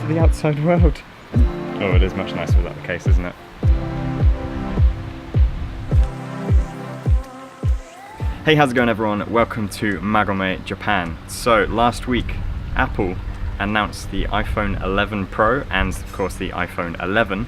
to the outside world. Oh, it is much nicer without the case, isn't it? Hey, how's it going everyone? Welcome to Magome Japan. So last week, Apple announced the iPhone 11 Pro and of course the iPhone 11.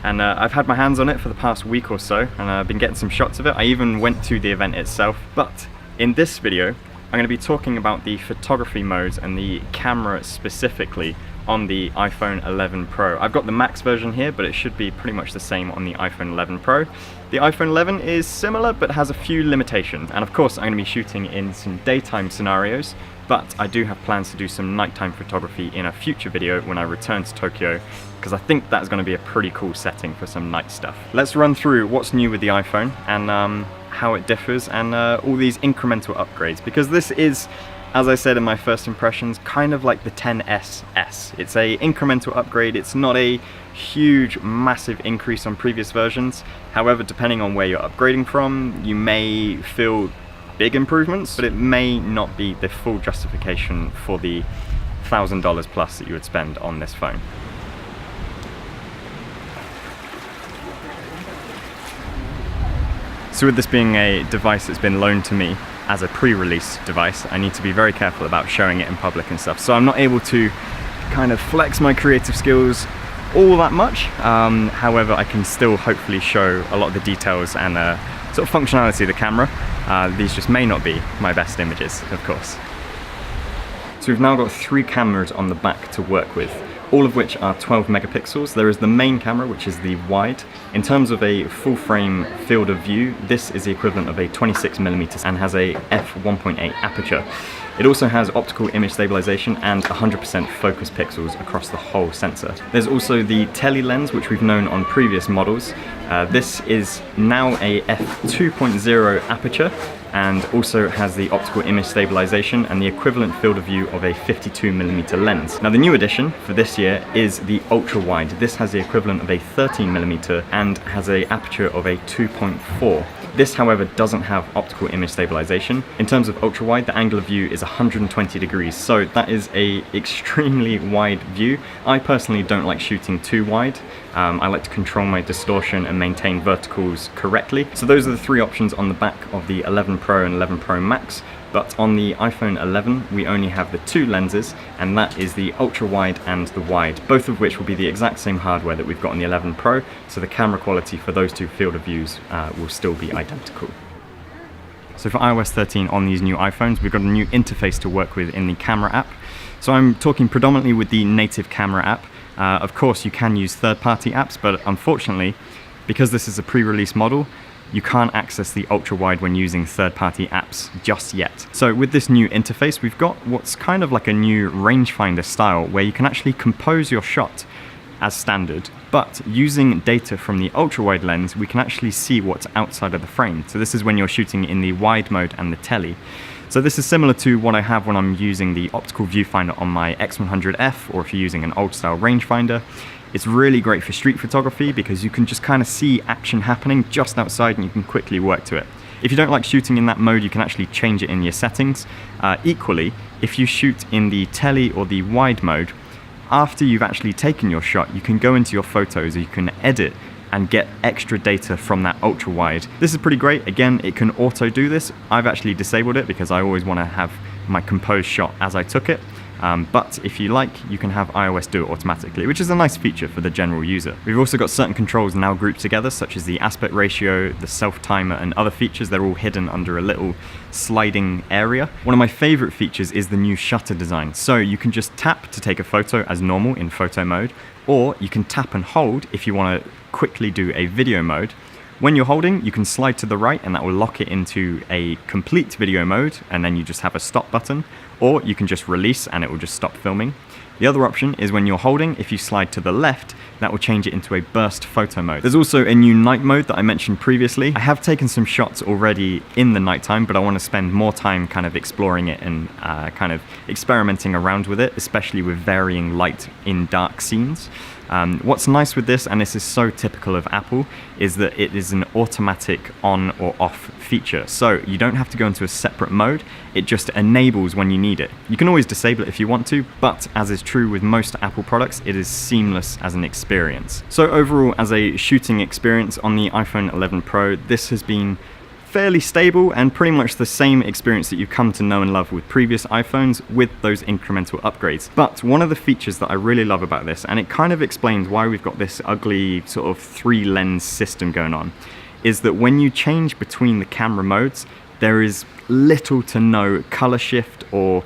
And I've had my hands on it for the past week or so, and I've been getting some shots of it. I even went to the event itself. But in this video, I'm going to be talking about the photography modes and the camera specifically on the iPhone 11 Pro. I've got the Max version here, but it should be pretty much the same on the iPhone 11 Pro. The iPhone 11 is similar, but has a few limitations. And of course, I'm going to be shooting in some daytime scenarios, but I do have plans to do some nighttime photography in a future video when I return to Tokyo, because I think that's going to be a pretty cool setting for some night stuff. Let's run through what's new with the iPhone and how it differs and all these incremental upgrades, because this is, as I said in my first impressions, kind of like the XS. It's a incremental upgrade. It's not a huge, massive increase on previous versions. However, depending on where you're upgrading from, you may feel big improvements, but it may not be the full justification for the $1,000 plus that you would spend on this phone. So with this being a device that's been loaned to me as a pre-release device, I need to be very careful about showing it in public and stuff. So I'm not able to kind of flex my creative skills all that much. However, I can still hopefully show a lot of the details and sort of functionality of the camera. These just may not be my best images, of course. So we've now got 3 cameras on the back to work with, all of which are 12 megapixels. There is the main camera, which is the wide. In terms of a full frame field of view, this is the equivalent of a 26mm and has a f1.8 aperture. It also has optical image stabilization and 100% focus pixels across the whole sensor. There's also the tele lens, which we've known on previous models. This is now a f2.0 aperture and also has the optical image stabilization and the equivalent field of view of a 52mm lens. Now the new addition for this year is the ultra wide. This has the equivalent of a 13mm and has an aperture of a 2.4. This, however, doesn't have optical image stabilization. In terms of ultra wide, the angle of view is 120 degrees, so that is a extremely wide view. I personally don't like shooting too wide. I like to control my distortion and maintain verticals correctly. So those are the 3 options on the back of the 11 Pro and 11 Pro Max. But on the iPhone 11, we only have the 2 lenses, and that is the ultra wide and the wide, both of which will be the exact same hardware that we've got on the 11 Pro, so the camera quality for those 2 field of views will still be identical. So for iOS 13 on these new iPhones, we've got a new interface to work with in the camera app. So I'm talking predominantly with the native camera app. Of course, you can use third-party apps, but unfortunately, because this is a pre-release model, you can't access the ultra-wide when using third-party apps just yet. So with this new interface, we've got what's kind of like a new rangefinder style, where you can actually compose your shot as standard, but using data from the ultra-wide lens, we can actually see what's outside of the frame. So this is when you're shooting in the wide mode and the tele. So this is similar to what I have when I'm using the optical viewfinder on my X100F, or if you're using an old-style rangefinder. It's really great for street photography because you can just kind of see action happening just outside and you can quickly work to it. If you don't like shooting in that mode, you can actually change it in your settings. Equally, if you shoot in the tele or the wide mode, after you've actually taken your shot, you can go into your photos, or you can edit and get extra data from that ultra wide. This is pretty great. Again, it can auto do this. I've actually disabled it because I always want to have my composed shot as I took it. But if you like, you can have iOS do it automatically, which is a nice feature for the general user. We've also got certain controls now grouped together, such as the aspect ratio, the self-timer, and other features. They're all hidden under a little sliding area. One of my favorite features is the new shutter design. So you can just tap to take a photo as normal in photo mode, or you can tap and hold if you want to quickly do a video mode. When you're holding, you can slide to the right and that will lock it into a complete video mode, and then you just have a stop button, or you can just release and it will just stop filming. The other option is when you're holding, if you slide to the left, that will change it into a burst photo mode. There's also a new night mode that I mentioned previously. I have taken some shots already in the nighttime, but I want to spend more time kind of exploring it and kind of experimenting around with it, especially with varying light in dark scenes. What's nice with this, and this is so typical of Apple, is that it is an automatic on or off feature. So you don't have to go into a separate mode, it just enables when you need it. You can always disable it if you want to, but as is true with most Apple products, it is seamless as an experience. So overall, as a shooting experience on the iPhone 11 Pro, this has been fairly stable and pretty much the same experience that you've come to know and love with previous iPhones with those incremental upgrades. But one of the features that I really love about this, and it kind of explains why we've got this ugly sort of 3-lens system going on, is that when you change between the camera modes, there is little to no color shift or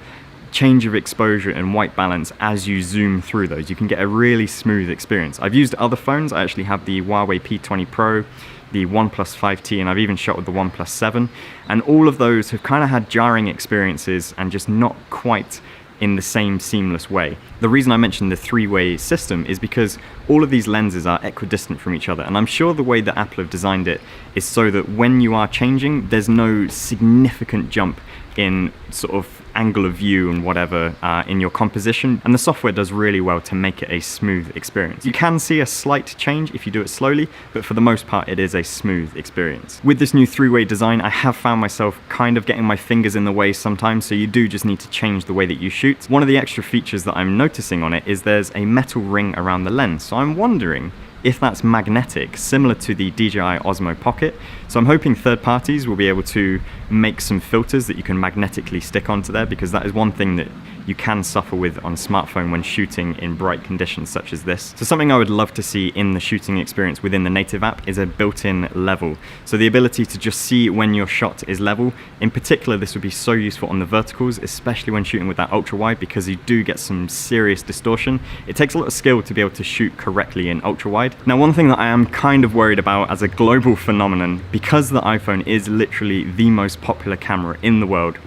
change of exposure and white balance as you zoom through those. You can get a really smooth experience. I've used other phones. I actually have the Huawei P20 Pro, the OnePlus 5T, and I've even shot with the OnePlus 7, and all of those have kind of had jarring experiences and just not quite in the same seamless way. The reason I mentioned the 3-way system is because all of these lenses are equidistant from each other, and I'm sure the way that Apple have designed it is so that when you are changing, there's no significant jump in sort of angle of view and whatever in your composition, and the software does really well to make it a smooth experience. You can see a slight change if you do it slowly, but for the most part it is a smooth experience. With this new 3-way design, I have found myself kind of getting my fingers in the way sometimes, so you do just need to change the way that you shoot. One of the extra features that I'm noticing on it is there's a metal ring around the lens, so I'm wondering if that's magnetic, similar to the DJI Osmo Pocket. So I'm hoping third parties will be able to make some filters that you can magnetically stick onto there, because that is one thing that you can suffer with on smartphone when shooting in bright conditions such as this. So something I would love to see in the shooting experience within the native app is a built-in level. So the ability to just see when your shot is level. In particular, this would be so useful on the verticals, especially when shooting with that ultra wide, because you do get some serious distortion. It takes a lot of skill to be able to shoot correctly in ultra wide. Now, one thing that I am kind of worried about as a global phenomenon, because the iPhone is literally the most popular camera in the world,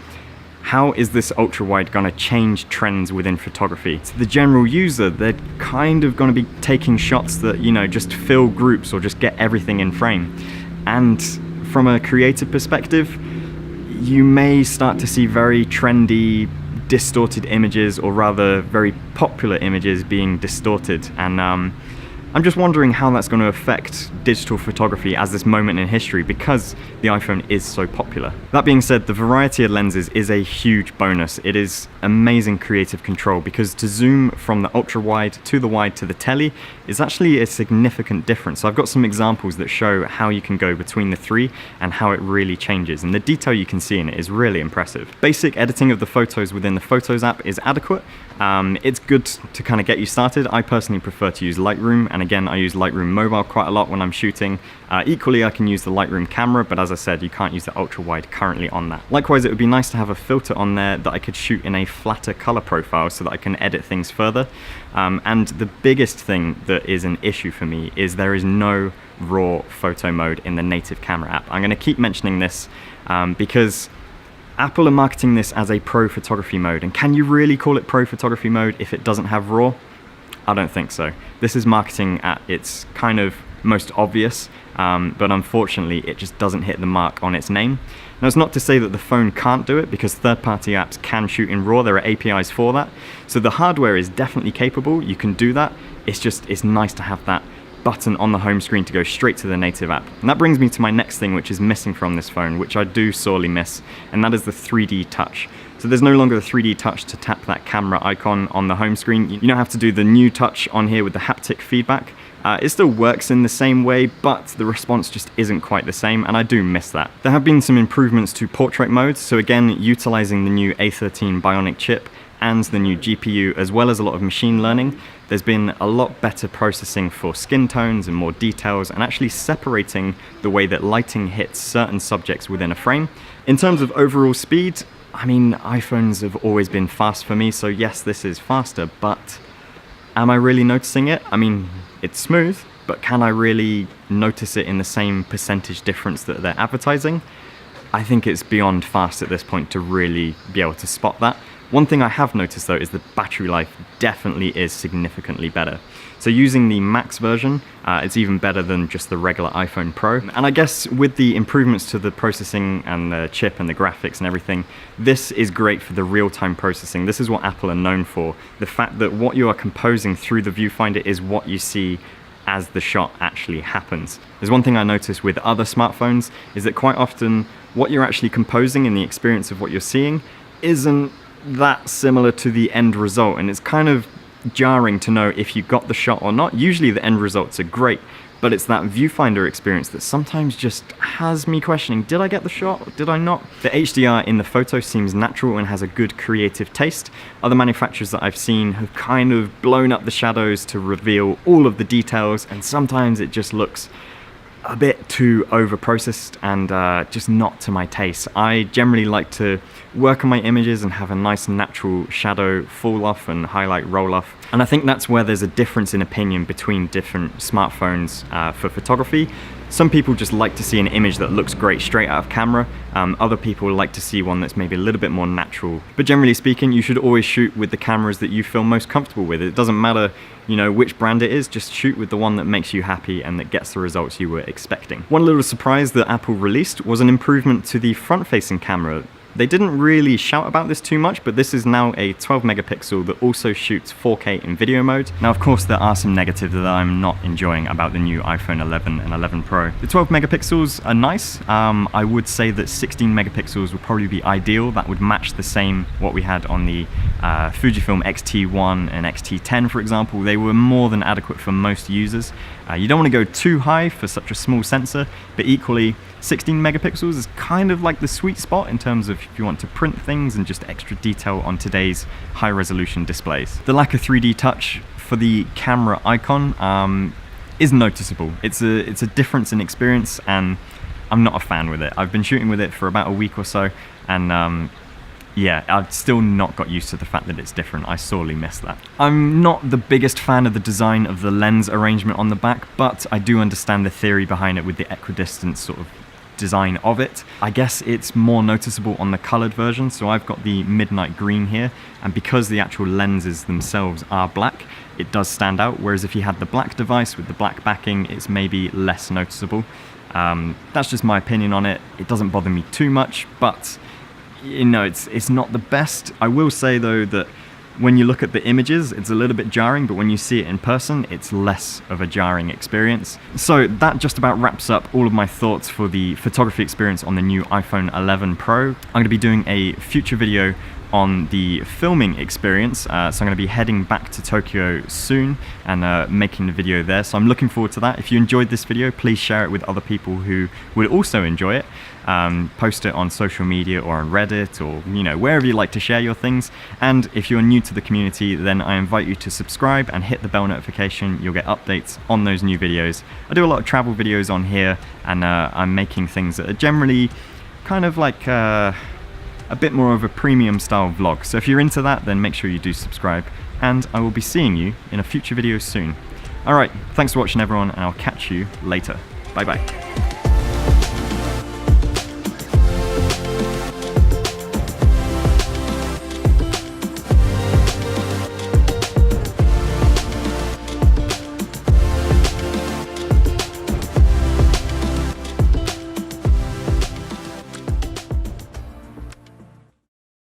how is this ultra wide going to change trends within photography? To the general user, they're kind of going to be taking shots that, you know, just fill groups or just get everything in frame. And from a creative perspective, you may start to see very trendy, distorted images, or rather very popular images being distorted. And I'm just wondering how that's going to affect digital photography as this moment in history, because the iPhone is so popular. That being said, the variety of lenses is a huge bonus. It is amazing creative control, because to zoom from the ultra wide to the wide to the tele is actually a significant difference. So I've got some examples that show how you can go between the three and how it really changes, and the detail you can see in it is really impressive. Basic editing of the photos within the Photos app is adequate. It's good to kind of get you started. I personally prefer to use Lightroom, and again, I use Lightroom Mobile quite a lot when I'm shooting. Equally, I can use the Lightroom camera, but as I said, you can't use the ultra wide currently on that. Likewise, it would be nice to have a filter on there that I could shoot in a flatter color profile so that I can edit things further. And the biggest thing that is an issue for me is there is no raw photo mode in the native camera app. I'm going to keep mentioning this because Apple are marketing this as a pro photography mode, and can you really call it pro photography mode if it doesn't have RAW? I don't think so. This is marketing at its kind of most obvious, but unfortunately it just doesn't hit the mark on its name. Now, it's not to say that the phone can't do it, because third-party apps can shoot in RAW. There are APIs for that. So the hardware is definitely capable, you can do that. It's nice to have that button on the home screen to go straight to the native app. And that brings me to my next thing, which is missing from this phone, which I do sorely miss, and that is the 3D touch. So there's no longer the 3D touch to tap that camera icon on the home screen. You don't have to do the new touch on here with the haptic feedback. It still works in the same way, but the response just isn't quite the same, and I do miss that. There have been some improvements to portrait mode, so again, utilizing the new A13 Bionic chip and the new GPU, as well as a lot of machine learning, there's been a lot better processing for skin tones and more details, and actually separating the way that lighting hits certain subjects within a frame. In terms of overall speed, I mean, iPhones have always been fast for me, so yes, this is faster, but am I really noticing it? I mean, it's smooth, but can I really notice it in the same percentage difference that they're advertising? I think it's beyond fast at this point to really be able to spot that. One thing I have noticed though is the battery life definitely is significantly better. So using the Max version, it's even better than just the regular iPhone Pro. And I guess with the improvements to the processing and the chip and the graphics and everything, this is great for the real-time processing. This is what Apple are known for. The fact that what you are composing through the viewfinder is what you see as the shot actually happens. There's one thing I noticed with other smartphones is that quite often what you're actually composing in the experience of what you're seeing isn't that similar to the end result, and it's kind of jarring to know if you got the shot or not. Usually the end results are great, but it's that viewfinder experience that sometimes just has me questioning, did I get the shot or did I not? The HDR in the photo seems natural and has a good creative taste. Other manufacturers that I've seen have kind of blown up the shadows to reveal all of the details, and sometimes it just looks a bit too over-processed and just not to my taste. I generally like to work on my images and have a nice natural shadow fall off and highlight roll off. And I think that's where there's a difference in opinion between different smartphones for photography. Some people just like to see an image that looks great straight out of camera. Other people like to see one that's maybe a little bit more natural. But generally speaking, you should always shoot with the cameras that you feel most comfortable with. It doesn't matter, you know, which brand it is, just shoot with the one that makes you happy and that gets the results you were expecting. One little surprise that Apple released was an improvement to the front-facing camera. They didn't really shout about this too much, but this is now a 12 megapixel that also shoots 4K in video mode. Now, of course, there are some negatives that I'm not enjoying about the new iPhone 11 and 11 Pro. The 12 megapixels are nice. I would say that 16 megapixels would probably be ideal. That would match the same what we had on the Fujifilm X-T1 and X-T10, for example. They were more than adequate for most users. You don't want to go too high for such a small sensor, but equally, 16 megapixels is kind of like the sweet spot in terms of if you want to print things and just extra detail on today's high resolution displays. The lack of 3D touch for the camera icon is noticeable. It's a difference in experience, and I'm not a fan with it. I've been shooting with it for about a week or so, and yeah, I've still not got used to the fact that it's different. I sorely miss that. I'm not the biggest fan of the design of the lens arrangement on the back, but I do understand the theory behind it with the equidistant sort of design of it. I guess it's more noticeable on the colored version, so I've got the midnight green here, and because the actual lenses themselves are black, it does stand out, whereas if you had the black device with the black backing, it's maybe less noticeable. That's just my opinion on it. It doesn't bother me too much, but you know, it's not the best. I will say though that when you look at the images, it's a little bit jarring, but when you see it in person, it's less of a jarring experience. So that just about wraps up all of my thoughts for the photography experience on the new iPhone 11 Pro. I'm going to be doing a future video on the filming experience, so I'm going to be heading back to Tokyo soon and making the video there, so I'm looking forward to that. If you enjoyed this video, please share it with other people who would also enjoy it. Post it on social media or on Reddit, or you know, wherever you like to share your things. And if you're new to the community, then I invite you to subscribe and hit the bell notification. You'll get updates on those new videos. I do a lot of travel videos on here, and I'm making things that are generally kind of like a bit more of a premium style vlog. So if you're into that, then make sure you do subscribe, and I will be seeing you in a future video soon. Alright, thanks for watching everyone, and I'll catch you later. Bye bye.